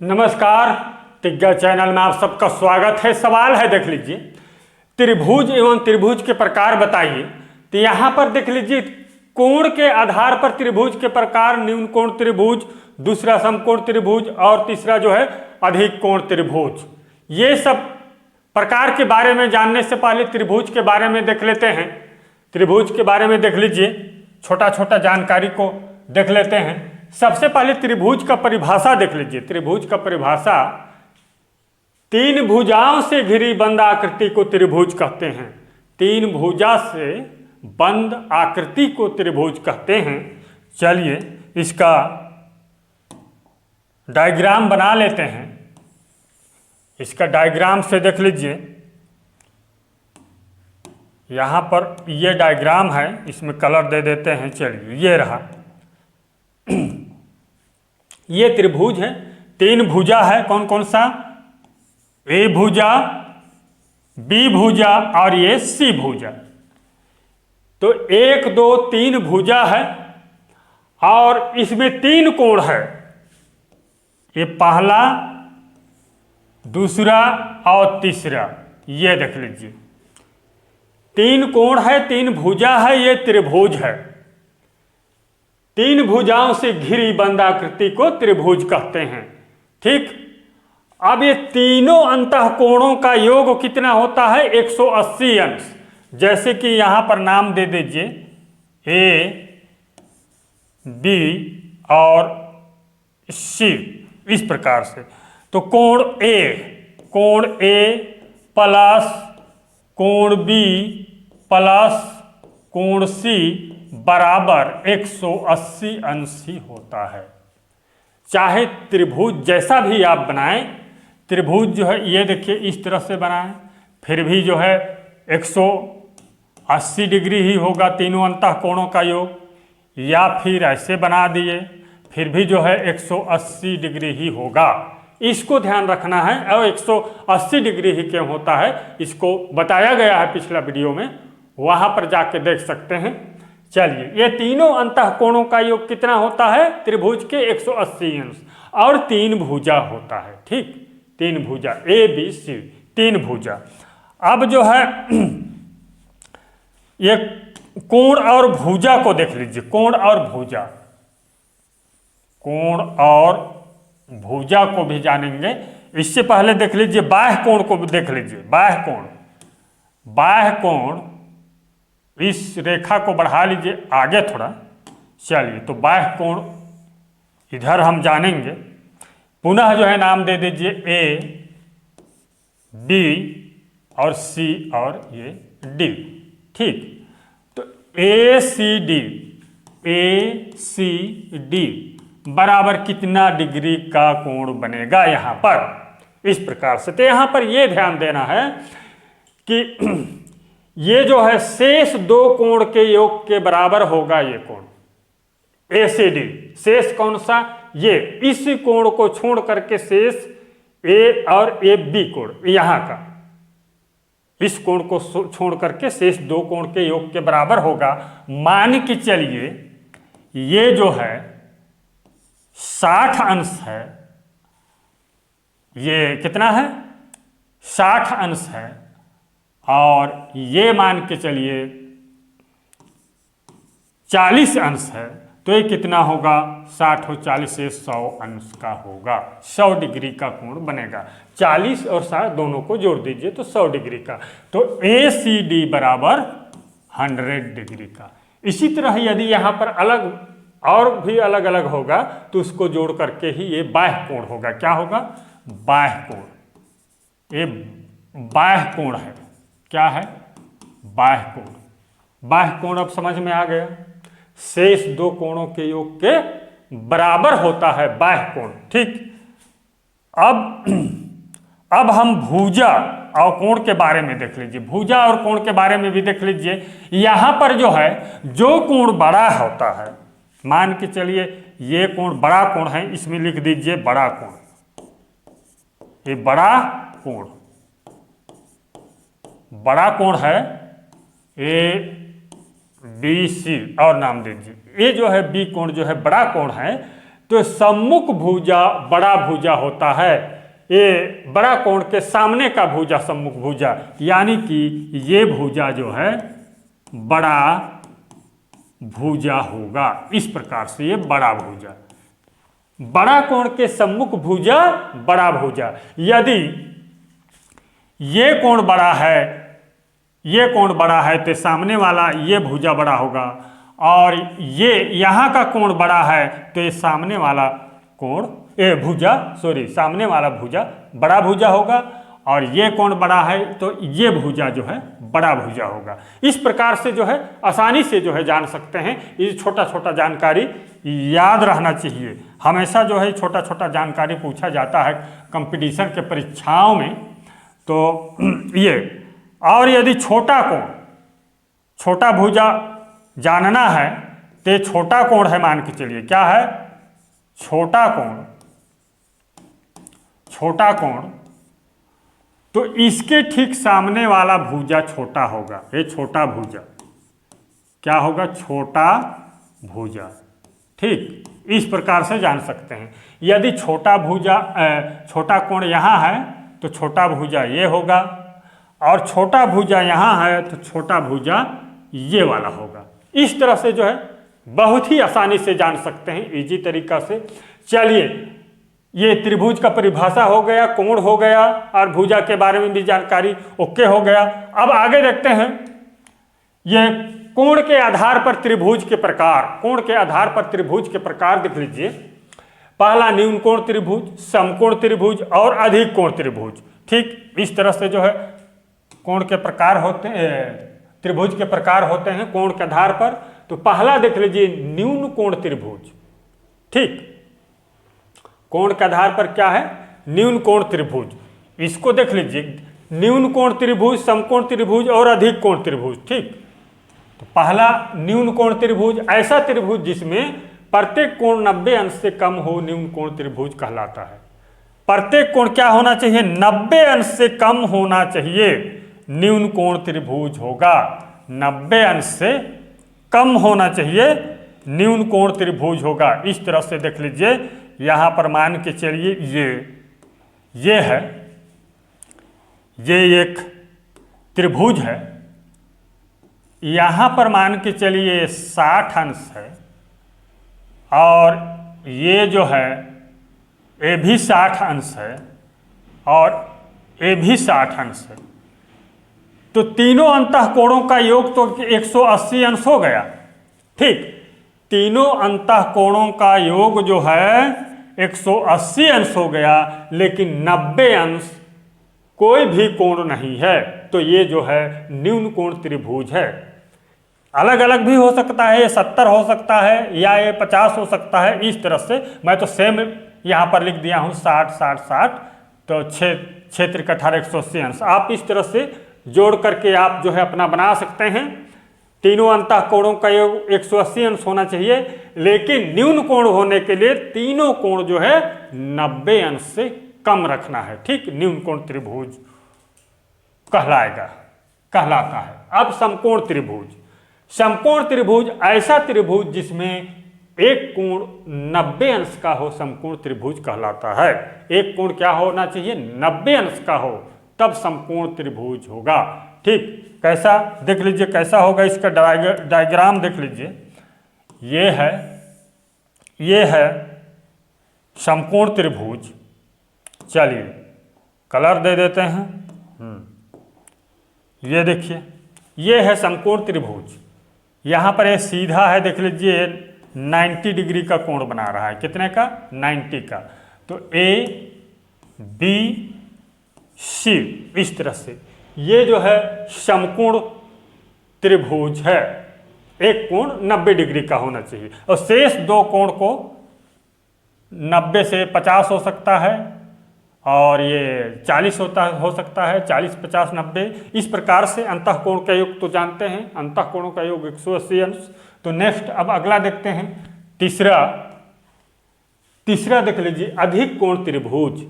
नमस्कार। तिग्गा चैनल में आप सबका स्वागत है। सवाल है, देख लीजिए, त्रिभुज एवं त्रिभुज के प्रकार बताइए। तो यहाँ पर देख लीजिए, कोण के आधार पर त्रिभुज के प्रकार, न्यून कोण त्रिभुज, दूसरा समकोण त्रिभुज और तीसरा जो है अधिक कोण त्रिभुज। ये सब प्रकार के बारे में जानने से पहले त्रिभुज के बारे में देख लेते हैं। त्रिभुज के बारे में देख लीजिए, छोटा छोटा जानकारी को देख लेते हैं। सबसे पहले त्रिभुज का परिभाषा देख लीजिए। त्रिभुज का परिभाषा, तीन भुजाओं से घिरी बंद आकृति को त्रिभुज कहते हैं। तीन भुजा से बंद आकृति को त्रिभुज कहते हैं। चलिए इसका डायग्राम बना लेते हैं। इसका डायग्राम से देख लीजिए, यहाँ पर ये डायग्राम है, इसमें कलर दे देते हैं। चलिए ये रहा, ये त्रिभुज है। तीन भुजा है, कौन कौन सा? ए भुजा, बी भुजा और ये सी भुजा। तो एक दो तीन भुजा है और इसमें तीन कोण है। ये पहला, दूसरा और तीसरा, ये देख लीजिए, तीन कोण है, तीन भुजा है, ये त्रिभुज है। तीन भुजाओं से घिरी बंद आकृति को त्रिभुज कहते हैं। ठीक, अब ये तीनों अंतःकोणों का योग कितना होता है? 180 अंश। जैसे कि यहां पर नाम दे दीजिए, ए, बी और सी, इस प्रकार से। तो कोण ए प्लस कोण बी प्लस कोण सी बराबर 180 अंश ही होता है। चाहे त्रिभुज जैसा भी आप बनाएं, त्रिभुज जो है ये देखिए इस तरह से बनाएं, फिर भी जो है 180 डिग्री ही होगा तीनों अंतःकोणों का योग। या फिर ऐसे बना दिए, फिर भी जो है 180 डिग्री ही होगा। इसको ध्यान रखना है। और 180 डिग्री ही क्यों होता है, इसको बताया गया है पिछला वीडियो में, वहां पर जाके देख सकते हैं। चलिए, ये तीनों अंतःकोणों का योग कितना होता है? त्रिभुज के 180 अंश। और तीन भुजा होता है। ठीक, तीन भुजा, ए बी सी, तीन भुजा। अब जो है ये कोण और भुजा को देख लीजिए। कोण और भुजा, कोण और भुजा को भी जानेंगे। इससे पहले देख लीजिए बाह्य कोण को भी देख लीजिए। बाह्य कोण, इस रेखा को बढ़ा लीजिए आगे थोड़ा। चलिए, तो बाह्य कोण इधर हम जानेंगे। पुनः जो है नाम दे दीजिए ए, बी और सी और ये डी। ठीक, तो ए सी डी बराबर कितना डिग्री का कोण बनेगा यहाँ पर? इस प्रकार से। तो यहाँ पर ये ध्यान देना है कि ये जो है शेष दो कोण के योग के बराबर होगा। ये कोण ए सी डी, शेष कौन सा? ये, इस कोण को छोड़ करके शेष ए और ए बी कोण, यहां का, इस कोण को छोड़ करके शेष दो कोण के योग के बराबर होगा। मान के चलिए ये जो है 60 अंश है। ये कितना है? 60 अंश है। और ये मान के चलिए 40 अंश है। तो ये कितना होगा? 60 और 40 से 100 अंश का होगा। 100 डिग्री का कोण बनेगा। 40 और 60 दोनों को जोड़ दीजिए तो 100 डिग्री का। तो ए सी डी बराबर 100 डिग्री का। इसी तरह यदि यहाँ पर अलग और भी अलग अलग होगा तो उसको जोड़ करके ही ये बाह्य कोण होगा। क्या होगा? बाह्य कोण। ये बाह्य कोण है। क्या है? बाह्य कोण। बाह्य कोण अब समझ में आ गया। शेष दो कोणों के योग के बराबर होता है बाह्य कोण। ठीक, अब हम भुजा और कोण के बारे में देख लीजिए। भुजा और कोण के बारे में भी देख लीजिए। यहां पर जो है, जो कोण बड़ा होता है, मान के चलिए ये कोण बड़ा कोण है, इसमें लिख दीजिए बड़ा कोण। ये बड़ा कोण, बड़ा कोण है ए बी सी और नाम दीजिए। ये जो है बी कोण जो है बड़ा कोण है, तो सम्मुख भुजा बड़ा भुजा होता है। ये बड़ा कोण के सामने का भुजा सम्मुख भुजा, यानी कि ये भुजा जो है बड़ा भुजा होगा। इस प्रकार से ये बड़ा भुजा, बड़ा कोण के सम्मुख भुजा बड़ा भुजा। यदि ये कोण बड़ा है, ये कोण बड़ा है तो सामने वाला ये भुजा बड़ा होगा, और ये यहाँ का कोण बड़ा है तो ये सामने वाला कोण सामने वाला भुजा बड़ा भुजा होगा, और ये कोण बड़ा है तो ये भुजा जो है बड़ा भुजा होगा। इस प्रकार से जो है आसानी से जो है जान सकते हैं। ये छोटा छोटा जानकारी याद रहना चाहिए। हमेशा जो है छोटा छोटा जानकारी पूछा जाता है कंपटीशन के परीक्षाओं में, तो ये। और यदि छोटा कोण, छोटा भुजा जानना है तो ये छोटा कोण है, मान के चलिए क्या है, छोटा कोण। छोटा कोण तो इसके ठीक सामने वाला भुजा छोटा होगा। ये छोटा भुजा क्या होगा, छोटा भुजा। ठीक, इस प्रकार से जान सकते हैं। यदि छोटा कोण यहाँ है तो छोटा भुजा ये होगा, और छोटा भुजा यहाँ है तो छोटा भुजा ये वाला होगा। इस तरह से जो है बहुत ही आसानी से जान सकते हैं, इजी तरीका से। चलिए, ये त्रिभुज का परिभाषा हो गया, कोण हो गया, और भुजा के बारे में भी जानकारी ओके हो गया। अब आगे देखते हैं ये कोण के आधार पर त्रिभुज के प्रकार। कोण के आधार पर त्रिभुज के प्रकार देख लीजिए। पहला न्यून कोण त्रिभुज, समकोण त्रिभुज और अधिक कोण त्रिभुज। ठीक, इस तरह से जो है कोण के प्रकार होते हैं, त्रिभुज के प्रकार होते हैं कोण के आधार पर। तो पहला देख लीजिए न्यून कोण त्रिभुज। ठीक, कोण के आधार पर क्या है, न्यून कोण त्रिभुज। इसको देख लीजिए, न्यून कोण त्रिभुज, समकोण त्रिभुज और अधिक कोण त्रिभुज। ठीक, तो पहला न्यून कोण त्रिभुज, ऐसा त्रिभुज जिसमें प्रत्येक कोण 90 अंश से कम हो, न्यून कोण त्रिभुज कहलाता है। प्रत्येक कोण क्या होना चाहिए, 90 अंश से कम होना चाहिए, न्यून कोण त्रिभुज होगा। 90 अंश से कम होना चाहिए, न्यून कोण त्रिभुज होगा। इस तरह से देख लीजिए, यहां पर मान के चलिए ये है, ये एक त्रिभुज है। यहां पर मान के चलिए 60 अंश है, और ये जो है ये भी 60 अंश है, और ये भी 60 अंश है। तो तीनों अंतःकोणों का योग तो 180 अंश हो गया। ठीक, तीनों अंतःकोणों का योग जो है 180 अंश हो गया, लेकिन 90 अंश कोई भी कोण नहीं है। तो ये जो है न्यून कोण त्रिभुज है। अलग अलग भी हो सकता है, ये 70 हो सकता है या ये 50 हो सकता है। इस तरह से मैं तो सेम यहाँ पर लिख दिया हूँ 60 60 60, तो 6 त्रिक 18 180 अंश। आप इस तरह से जोड़ करके आप जो है अपना बना सकते हैं। तीनों अंतःकोणों का योग 180 अंश होना चाहिए, लेकिन न्यून कोण होने के लिए तीनों कोण जो है 90 अंश से कम रखना है। ठीक, न्यून कोण त्रिभुज कहलाता है। अब समकोण त्रिभुज। समकोण त्रिभुज ऐसा त्रिभुज जिसमें एक कोण 90 अंश का हो, समकोण त्रिभुज कहलाता है। एक कोण क्या होना चाहिए, 90 अंश का हो, तब समकोण त्रिभुज होगा। ठीक, कैसा देख लीजिए, कैसा होगा इसका डायग्राम देख लीजिए। ये है समकोण त्रिभुज। चलिए कलर दे देते हैं। ये देखिए, ये है समकोण त्रिभुज। यहाँ पर ये सीधा है, देख लीजिए 90 डिग्री का कोण बना रहा है। कितने का, 90 का। तो ABC इस तरह से ये जो है समकोण त्रिभुज है। एक कोण 90 डिग्री का होना चाहिए, और शेष दो कोण को 90 से 50 हो सकता है, और ये 40 हो सकता है, 40 50 90। इस प्रकार से अंतःकोण का योग तो जानते हैं, अंतःकोणों का योग 180 अंश। तो नेक्स्ट अब अगला देखते हैं, तीसरा देख लीजिए, अधिक कोण त्रिभुज।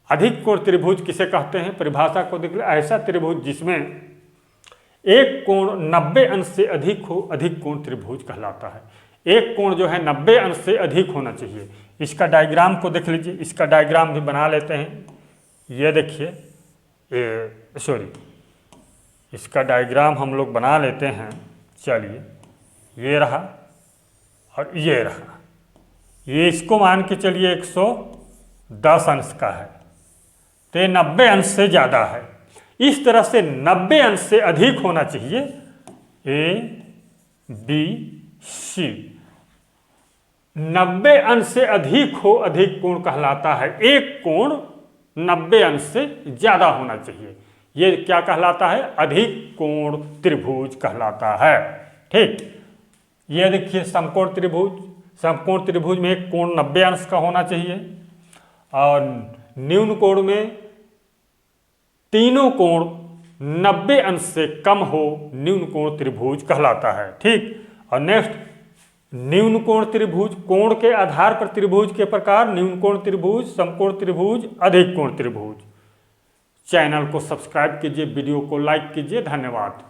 अधिक कोण त्रिभुज किसे कहते हैं, परिभाषा को देख लीजिए। ऐसा त्रिभुज जिसमें एक कोण 90 अंश से अधिक हो, अधिक कोण त्रिभुज कहलाता है। एक कोण जो है 90 अंश से अधिक होना चाहिए। इसका डायग्राम को देख लीजिए, इसका डायग्राम भी बना लेते हैं। ये देखिए, सॉरी, इसका डायग्राम हम लोग बना लेते हैं। चलिए, ये रहा और ये रहा। ये इसको मान के चलिए 110 अंश का है, तो ये 90 अंश से ज़्यादा है। इस तरह से 90 अंश से अधिक होना चाहिए ABC। 90 अंश से अधिक हो, अधिक कोण कहलाता है। एक कोण 90 अंश से ज़्यादा होना चाहिए, ये क्या कहलाता है? अधिक कोण त्रिभुज कहलाता है। ठीक, ये देखिए समकोण त्रिभुज। समकोण त्रिभुज में एक कोण 90 अंश का होना चाहिए और न्यून कोण में तीनों कोण 90 अंश से कम हो, न्यून कोण त्रिभुज कहलाता है। ठीक, और नेक्स्ट, न्यून कोण त्रिभुज, कोण के आधार पर त्रिभुज के प्रकार, न्यून कोण त्रिभुज, समकोण त्रिभुज, अधिक कोण त्रिभुज। चैनल को सब्सक्राइब कीजिए, वीडियो को लाइक कीजिए। धन्यवाद।